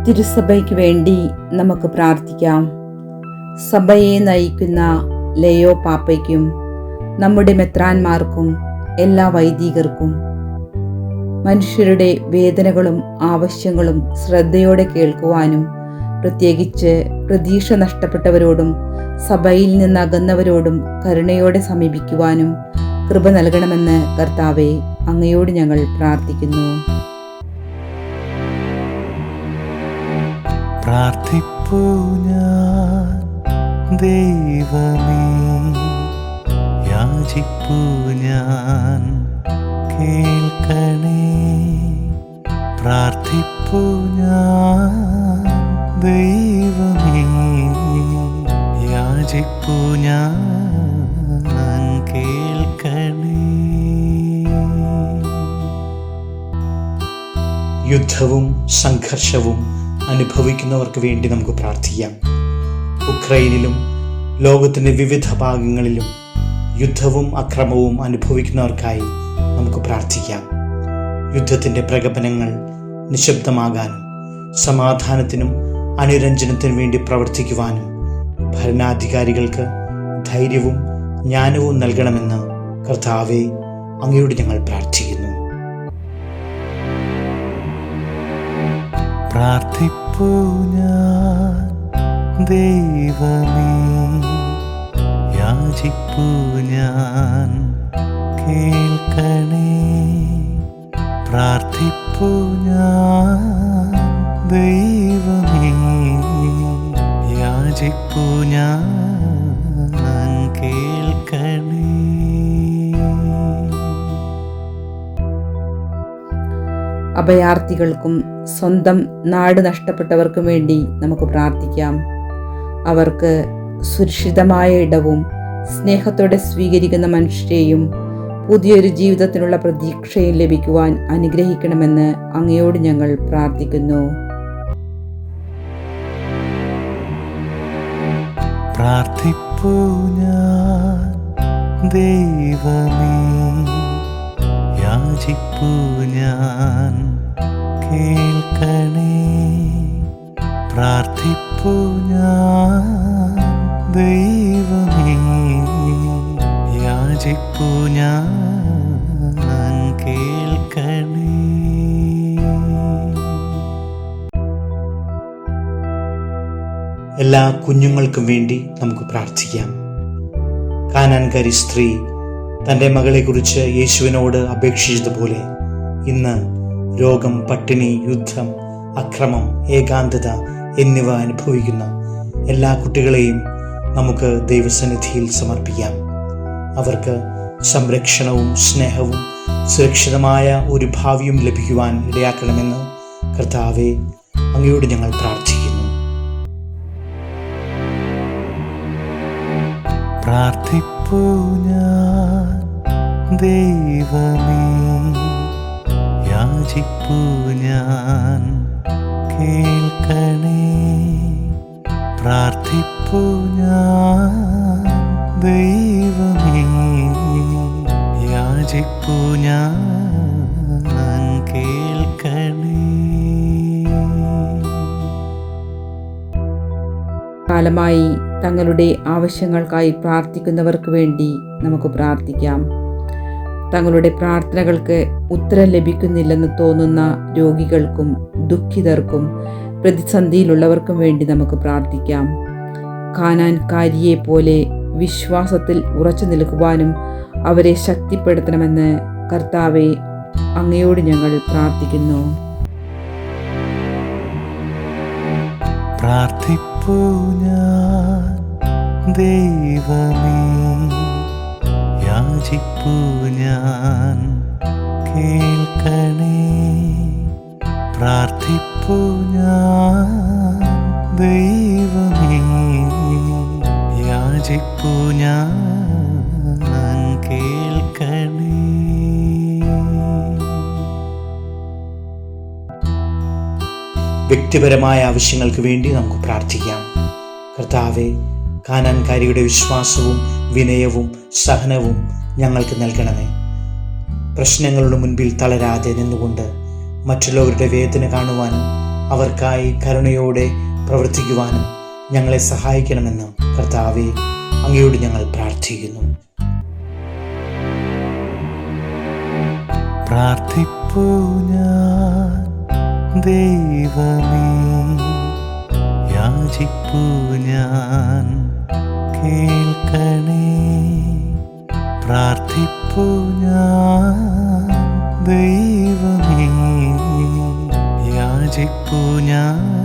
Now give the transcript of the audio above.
തിരുസഭയ്ക്ക് വേണ്ടി നമുക്ക് പ്രാർത്ഥിക്കാം. സഭയെ നയിക്കുന്ന ലയോ പാപ്പയ്ക്കും നമ്മുടെ മെത്രാന്മാർക്കും എല്ലാ വൈദികർക്കും മനുഷ്യരുടെ വേദനകളും ആവശ്യങ്ങളും ശ്രദ്ധയോടെ കേൾക്കുവാനും പ്രത്യേകിച്ച് പ്രതീക്ഷ നഷ്ടപ്പെട്ടവരോടും സഭയിൽ നിന്ന് അകന്നവരോടും കരുണയോടെ സമീപിക്കുവാനും കൃപ നൽകണമെന്ന് കർത്താവേ, അങ്ങയോട് ഞങ്ങൾ പ്രാർത്ഥിക്കുന്നു. പ്രാർത്ഥിപ്പൂ ഞാൻ ദൈവമേ, യാചിപ്പൂ ഞാൻ കേൾക്കണേ. പ്രാർത്ഥിപ്പൂ ഞാൻ ദൈവമേ, യാചിപ്പൂ ഞാൻ കേൾക്കണേ. യുദ്ധവും സംഘർഷവും അനുഭവിക്കുന്നവർക്ക് വേണ്ടി നമുക്ക് പ്രാർത്ഥിക്കാം. ഉക്രൈനിലും ലോകത്തിൻ്റെ വിവിധ ഭാഗങ്ങളിലും യുദ്ധവും അക്രമവും അനുഭവിക്കുന്നവർക്കായി നമുക്ക് പ്രാർത്ഥിക്കാം. യുദ്ധത്തിൻ്റെ പ്രകമ്പനങ്ങൾ നിശബ്ദമാകാനും സമാധാനത്തിനും അനുരഞ്ജനത്തിനും വേണ്ടി പ്രവർത്തിക്കുവാനും ഭരണാധികാരികൾക്ക് ധൈര്യവും ജ്ഞാനവും നൽകണമെന്ന് കർത്താവേ, അങ്ങയോട് ഞങ്ങൾ പ്രാർത്ഥിക്കുന്നു. പ്രാർത്ഥിപ്പൂ ഞാൻ ദൈവമേ, യാചിപ്പൂ ഞാൻ കേൾക്കണേ. പ്രാർത്ഥിപ്പൂ ഞാൻ ദൈവമേ, യാചിപ്പൂ ഞാൻ കേൾക്കണേ. അഭയാർത്ഥികൾക്കും സ്വന്തം നാട് നഷ്ടപ്പെട്ടവർക്കും വേണ്ടി നമുക്ക് പ്രാർത്ഥിക്കാം. അവർക്ക് സുരക്ഷിതമായ ഇടവും സ്നേഹത്തോടെ സ്വീകരിക്കുന്ന മനുഷ്യരെയും പുതിയൊരു ജീവിതത്തിനുള്ള പ്രതീക്ഷയും ലഭിക്കുവാൻ അനുഗ്രഹിക്കണമെന്ന് അങ്ങയോട് ഞങ്ങൾ പ്രാർത്ഥിക്കുന്നു. പ്രാർത്ഥിപ്പൂ ഞാൻ ദൈവമേ, യാചിപ്പൂ ഞാൻ കേൾക്കണേ. പ്രാർത്ഥിപ്പൂ ഞാൻ ദൈവമേ, യാചിപ്പൂ ഞാൻ കേൾക്കണേ. എല്ലാ കുഞ്ഞുങ്ങൾക്കും വേണ്ടി നമുക്ക് പ്രാർത്ഥിക്കാം. കാനാൻകാരി സ്ത്രീ തൻ്റെ മകളെക്കുറിച്ച് യേശുവിനോട് അപേക്ഷിച്ചതുപോലെ ഇന്ന് രോഗം, പട്ടിണി, യുദ്ധം, അക്രമം, ഏകാന്തത എന്നിവ അനുഭവിക്കുന്ന എല്ലാ കുട്ടികളെയും നമുക്ക് ദൈവസന്നിധിയിൽ സമർപ്പിക്കാം. അവർക്ക് സംരക്ഷണവും സ്നേഹവും സുരക്ഷിതമായ ഒരു ഭാവിയും ലഭിക്കുവാൻ ഇടയാക്കണമെന്ന് കർത്താവേ, അങ്ങയോട് ഞങ്ങൾ പ്രാർത്ഥിക്കുന്നു. പ്രാർത്ഥിപ്പൂ ഞാൻ ദൈവമേ, യാചിപ്പൂ ഞാൻ കേൾക്കണേ. പ്രാർത്ഥിപ്പൂ ഞാൻ ദൈവമേ, യാചിപ്പൂ ഞാൻ കേൾക്കണേ. കാലമായി തങ്ങളുടെ ആവശ്യങ്ങൾക്കായി പ്രാർത്ഥിക്കുന്നവർക്ക് വേണ്ടി നമുക്ക് പ്രാർത്ഥിക്കാം. തങ്ങളുടെ പ്രാർത്ഥനകൾക്ക് ഉത്തരം ലഭിക്കുന്നില്ലെന്ന് തോന്നുന്ന രോഗികൾക്കും ദുഃഖിതർക്കും പ്രതിസന്ധിയിലുള്ളവർക്കും വേണ്ടി നമുക്ക് പ്രാർത്ഥിക്കാം. കാനാൻകാരിയെ പോലെ വിശ്വാസത്തിൽ ഉറച്ചു നിൽക്കുവാനും അവരെ ശക്തിപ്പെടുത്തണമെന്ന് കർത്താവെ, അങ്ങയോട് ഞങ്ങൾ പ്രാർത്ഥിക്കുന്നു. പ്രാർത്ഥിപ്പൂ ഞാൻ ദൈവമേ, യാചിപ്പൂ ഞാൻ കേൾക്കണേ. പ്രാർത്ഥിപ്പൂ ഞാൻ ദൈവമേ, യാചിപ്പൂ ഞാൻ കേൾക്കണേ. വ്യക്തിപരമായ ആവശ്യങ്ങൾക്ക് വേണ്ടി നമുക്ക് പ്രാർത്ഥിക്കാം. കർത്താവെ, കാനാൻകാരിയുടെ വിശ്വാസവും വിനയവും സഹനവും ഞങ്ങൾക്ക് നൽകണമേ. പ്രശ്നങ്ങളുടെ മുൻപിൽ തളരാതെ നിന്നുകൊണ്ട് മറ്റുള്ളവരുടെ വേദന കാണുവാനും അവർക്കായി കരുണയോടെ പ്രവർത്തിക്കുവാനും ഞങ്ങളെ സഹായിക്കണമെന്ന് കർത്താവെ അങ്ങയോട് ഞങ്ങൾ പ്രാർത്ഥിക്കുന്നു. പ്രാർത്ഥിപ്പൂ ഞാൻ ദൈവമേ, യാചിപ്പൂ ഞാൻ കേൾക്കണേ. പ്രാർത്ഥിപ്പൂ ഞാൻ ദൈവമേ, യാചിപ്പൂ ഞാൻ